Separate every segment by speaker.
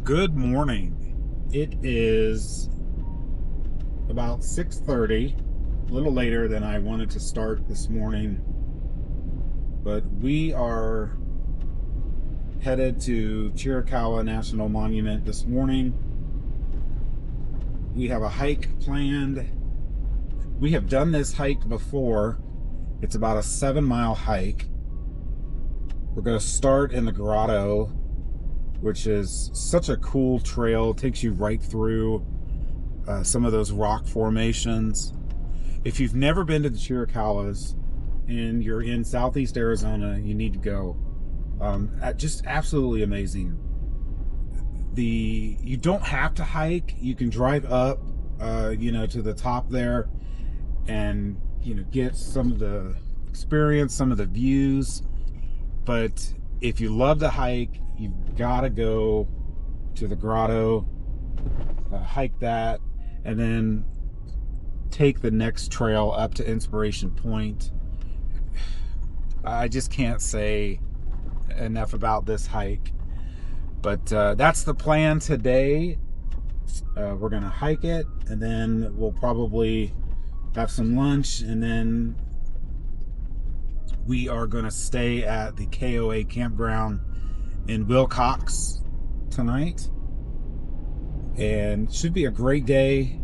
Speaker 1: Good morning. It is about 6:30, a little later than I wanted to start this morning, but we are headed to Chiricahuas National Monument this morning. We have a hike planned. We have done this hike before. It's about a 7-mile hike. We're going to start in the grotto, which is such a cool trail. It takes you right through some of those rock formations. If you've never been to the Chiricahuas and you're in southeast Arizona, you need to go. Just absolutely amazing. You don't have to hike. You can drive up, to the top there, and get some of the experience, some of the views. But if you love to hike, you've got to go to the grotto, hike that, and then take the next trail up to Inspiration Point. I just can't say enough about this hike. But that's the plan today. We're going to hike it, and then we'll probably have some lunch, and then we are going to stay at the KOA campground in Wilcox tonight. And it should be a great day.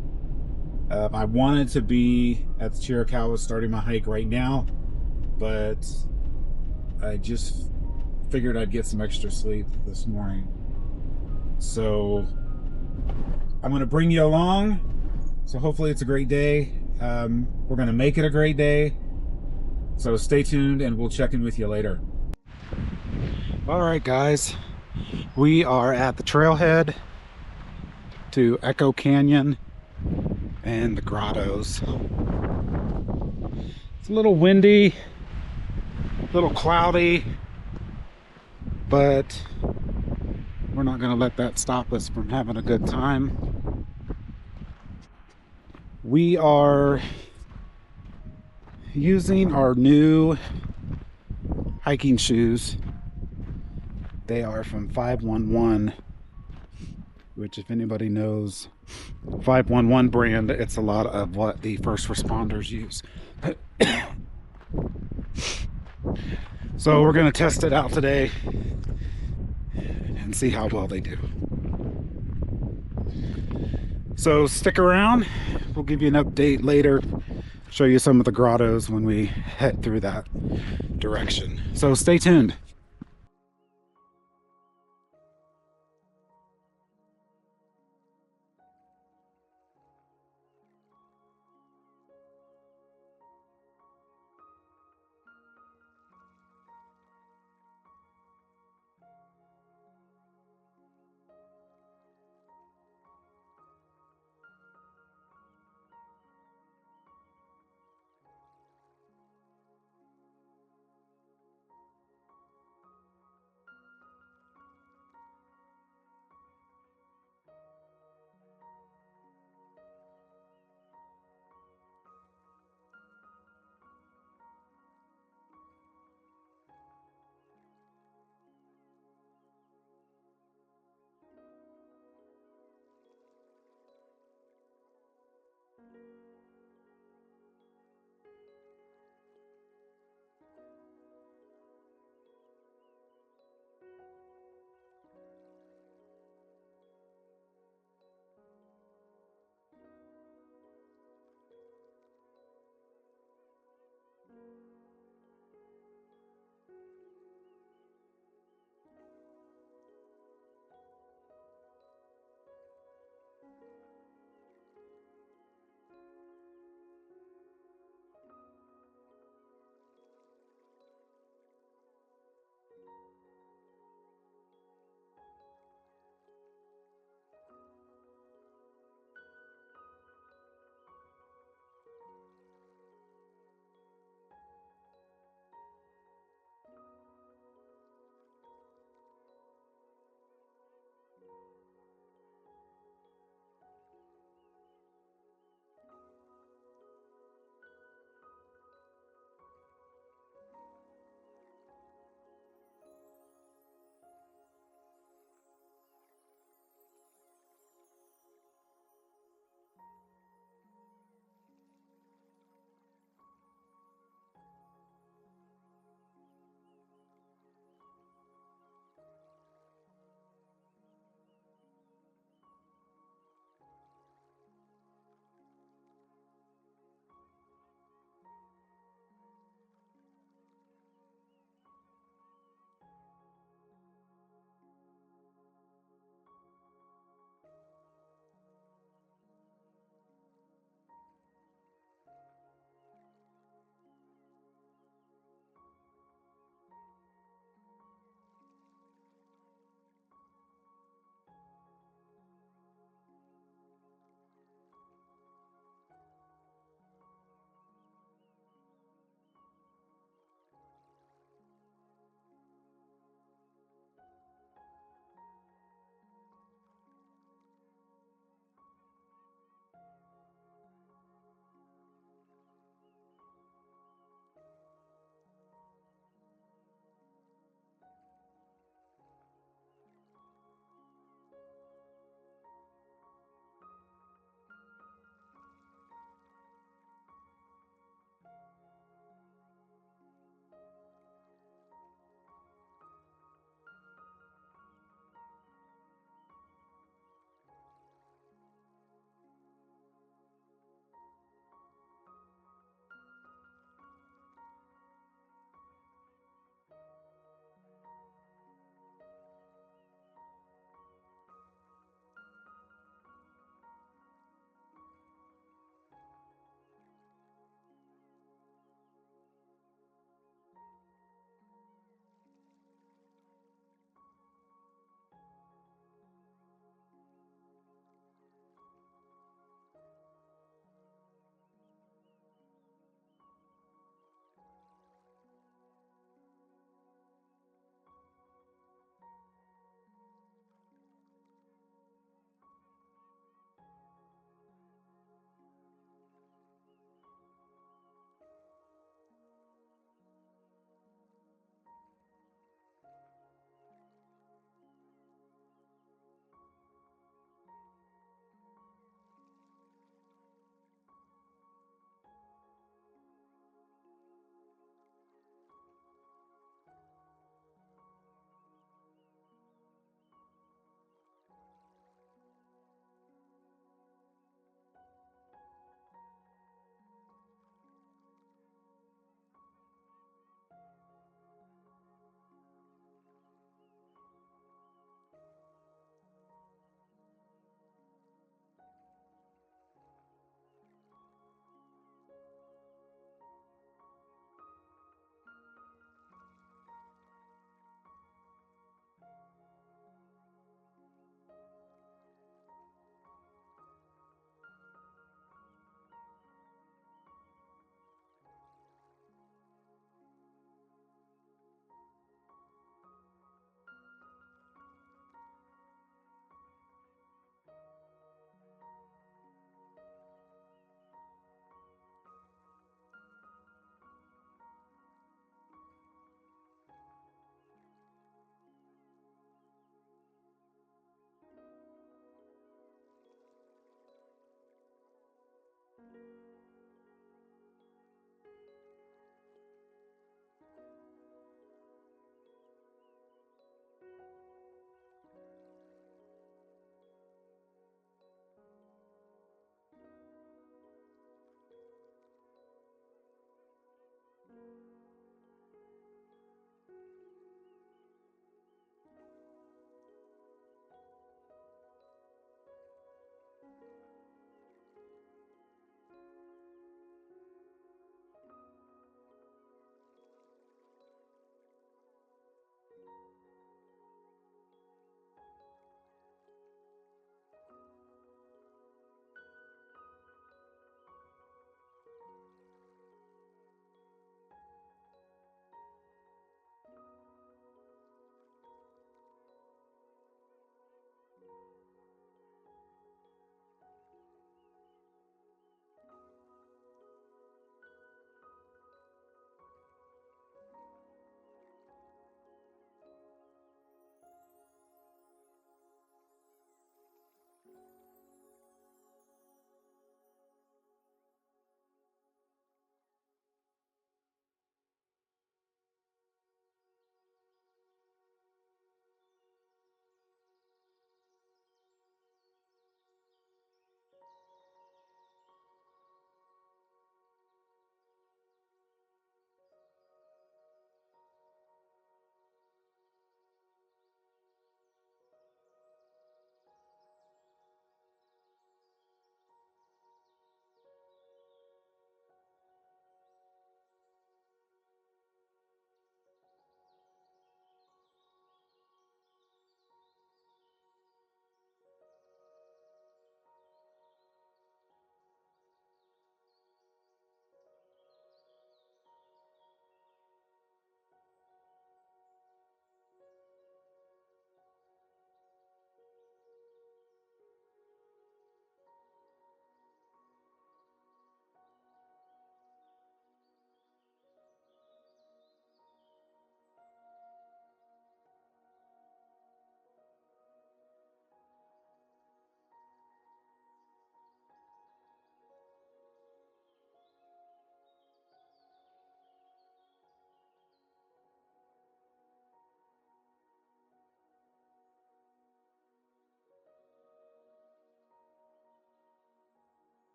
Speaker 1: I wanted to be at the Chiricahuas starting my hike right now, but I just figured I'd get some extra sleep this morning. So I'm going to bring you along. So hopefully it's a great day. We're going to make it a great day. So stay tuned and we'll check in with you later. All right, guys. We are at the trailhead to Echo Canyon and the grottos. It's a little windy, a little cloudy, but we're not going to let that stop us from having a good time. We are using our new hiking shoes. They are from 511, which, if anybody knows 511 brand, it's a lot of what the first responders use. So we're going to test it out today and see how well they do. So stick around. We'll give you an update later, show you some of the grottos when we head through that direction. So stay tuned.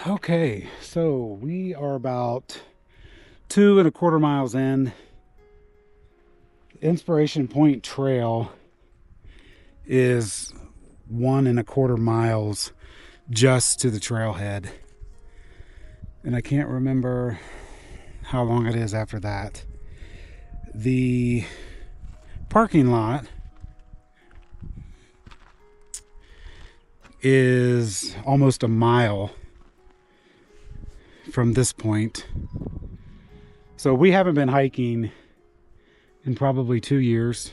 Speaker 1: Okay, so we are about 2.25 miles in. Inspiration Point Trail is 1.25 miles just to the trailhead. And I can't remember how long it is after that. The parking lot is almost a mile from this point. So we haven't been hiking in probably 2 years.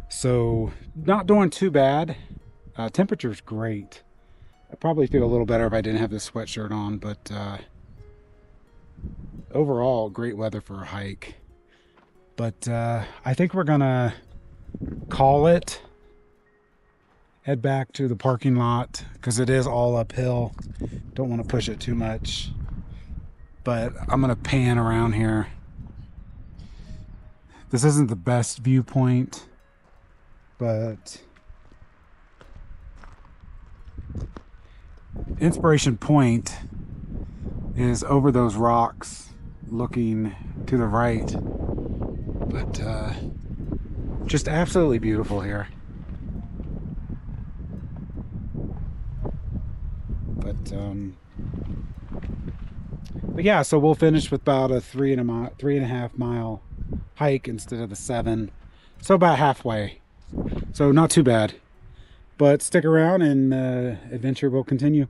Speaker 1: So not doing too bad. Temperature's great. I'd probably feel a little better if I didn't have this sweatshirt on, but overall, great weather for a hike. But I think we're gonna call it. Head back to the parking lot because it is all uphill. Don't want to push it too much. But I'm gonna pan around here. This isn't the best viewpoint, but Inspiration Point is over those rocks looking to the right. But just absolutely beautiful here. But yeah, so we'll finish with about a 3.5 mile hike instead of the 7. So about halfway. So not too bad. But stick around and adventure will continue.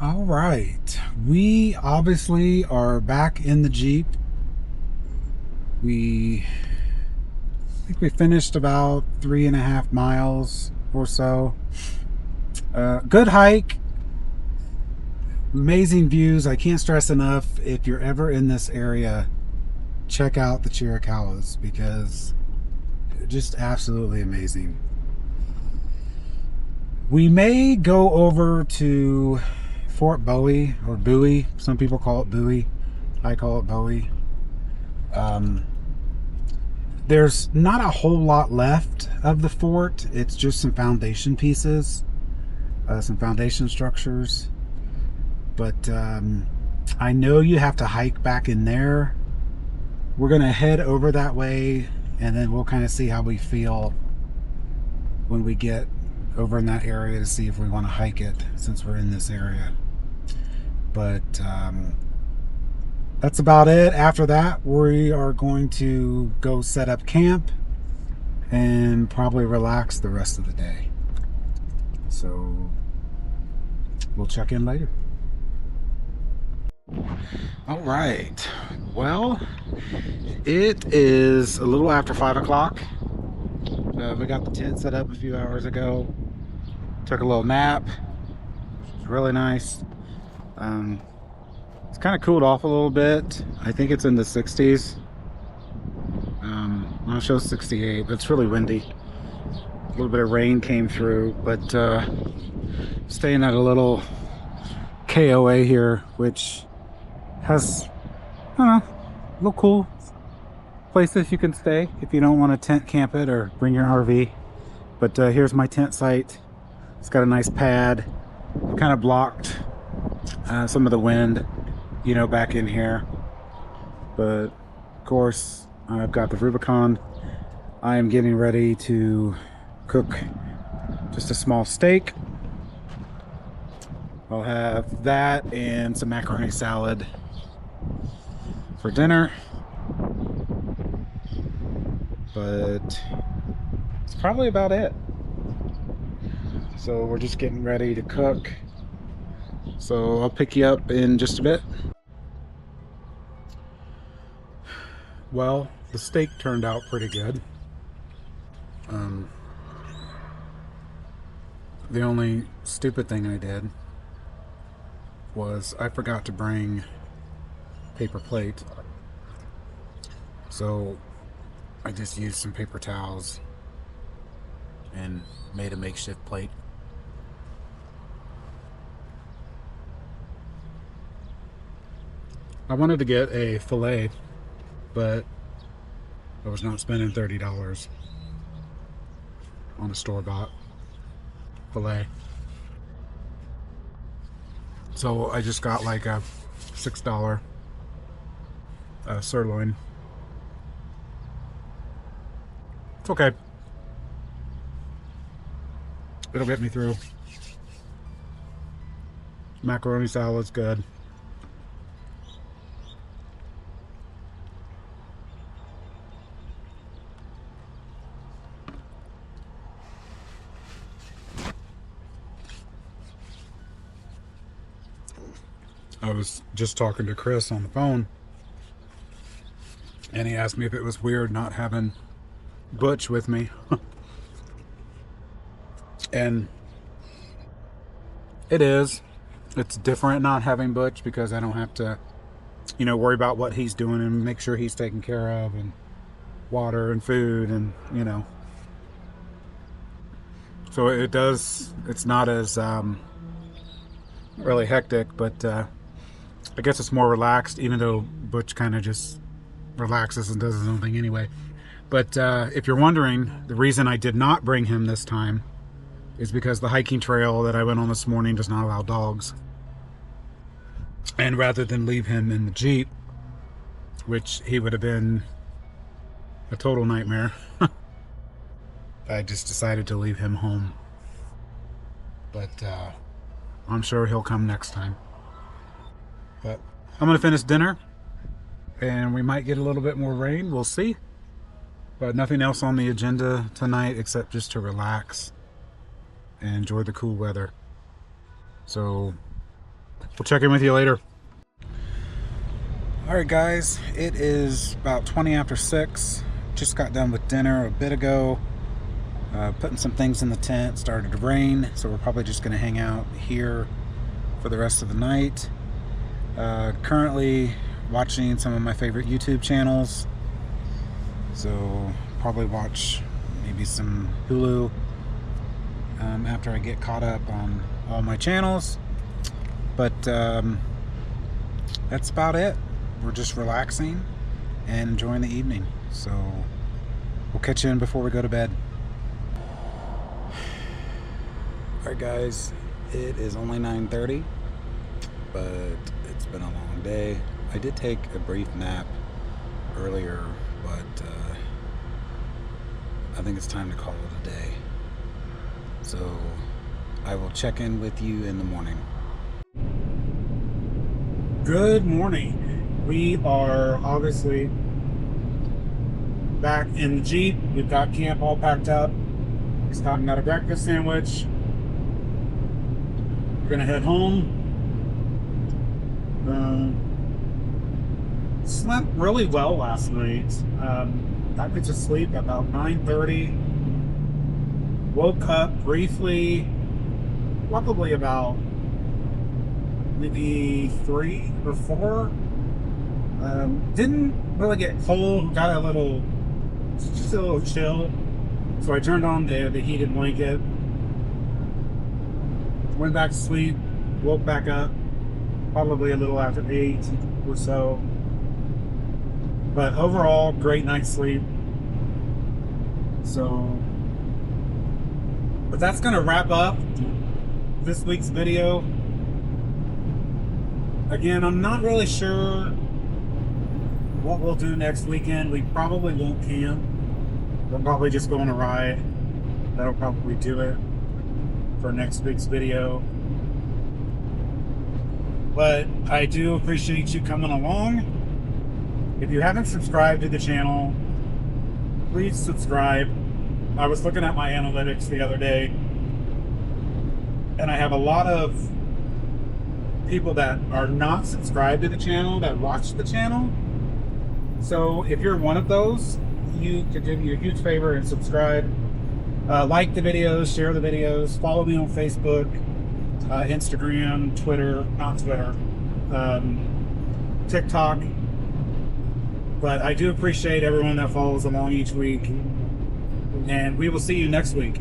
Speaker 1: All right, we obviously are back in the Jeep. I think we finished about 3.5 miles or so. Good hike, amazing views. I can't stress enough, if you're ever in this area, check out the Chiricahuas because they're just absolutely amazing. We may go over to Fort Bowie, or Bowie. Some people call it Bowie. I call it Bowie. There's not a whole lot left of the fort. It's just some foundation pieces, some foundation structures. But I know you have to hike back in there. We're gonna head over that way, and then we'll kind of see how we feel when we get over in that area to see if we want to hike it, since we're in this area. But that's about it. After that, we are going to go set up camp and probably relax the rest of the day. So we'll check in later. All right, well, it is a little after 5 o'clock. We got the tent set up a few hours ago. Took a little nap. It was really nice. It's kind of cooled off a little bit. I think it's in the 60s. It shows 68, but it's really windy. A little bit of rain came through, but staying at a little KOA here, which has, I don't know, little cool places you can stay if you don't want to tent camp it or bring your RV. But here's my tent site. It's got a nice pad, kind of blocked some of the wind, you know, back in here. But of course, I've got the Rubicon. I am getting ready to cook just a small steak. I'll have that and some macaroni salad for dinner. But it's probably about it. So we're just getting ready to cook. So I'll pick you up in just a bit. Well, the steak turned out pretty good. The only stupid thing I did was I forgot to bring paper plate. So I just used some paper towels and made a makeshift plate. I wanted to get a fillet, but I was not spending $30 on a store-bought fillet. So I just got like a $6 sirloin. It's okay. It'll get me through. Macaroni salad's good. I was just talking to Chris on the phone, and he asked me if it was weird not having Butch with me. And it is. It's different not having Butch because I don't have to, you know, worry about what he's doing and make sure he's taken care of, and water and food, and, you know. So it does, it's not as really hectic, but I guess it's more relaxed, even though Butch kind of just relaxes and does his own thing anyway. But if you're wondering, the reason I did not bring him this time is because the hiking trail that I went on this morning does not allow dogs. And rather than leave him in the Jeep, which he would have been a total nightmare, I just decided to leave him home. But I'm sure he'll come next time. But I'm going to finish dinner, and we might get a little bit more rain. We'll see. But nothing else on the agenda tonight except just to relax and enjoy the cool weather. So we'll check in with you later. Alright guys, it is about 20 after 6. Just got done with dinner a bit ago. Putting some things in the tent. Started to rain, so we're probably just going to hang out here for the rest of the night. Currently watching some of my favorite YouTube channels. So probably watch maybe some Hulu after I get caught up on all my channels. But that's about it. We're just relaxing and enjoying the evening. So we'll catch you in before we go to bed. Alright guys, it is only 9:30, but it's been a long day. I did take a brief nap earlier, but I think it's time to call it a day. So I will check in with you in the morning. Good morning. We are obviously back in the Jeep. We've got camp all packed up. Scott got a breakfast sandwich. We're gonna head home. Slept really well last night. Got to sleep about 9:30. Woke up briefly, probably about maybe 3 or 4. Didn't really get cold. Got just a little chill. So I turned on the heated blanket. Went back to sleep. Woke back up probably a little after 8 or so. But overall, great night's sleep. So, but that's going to wrap up this week's video. Again, I'm not really sure what we'll do next weekend. We probably won't camp. We'll probably just go on a ride. That'll probably do it for next week's video. But I do appreciate you coming along. If you haven't subscribed to the channel, please subscribe. I was looking at my analytics the other day, and I have a lot of people that are not subscribed to the channel that watch the channel. So if you're one of those, you could do me a huge favor and subscribe. Like the videos, share the videos, follow me on Facebook, Instagram, Twitter, not Twitter, TikTok. But I do appreciate everyone that follows along each week. And we will see you next week.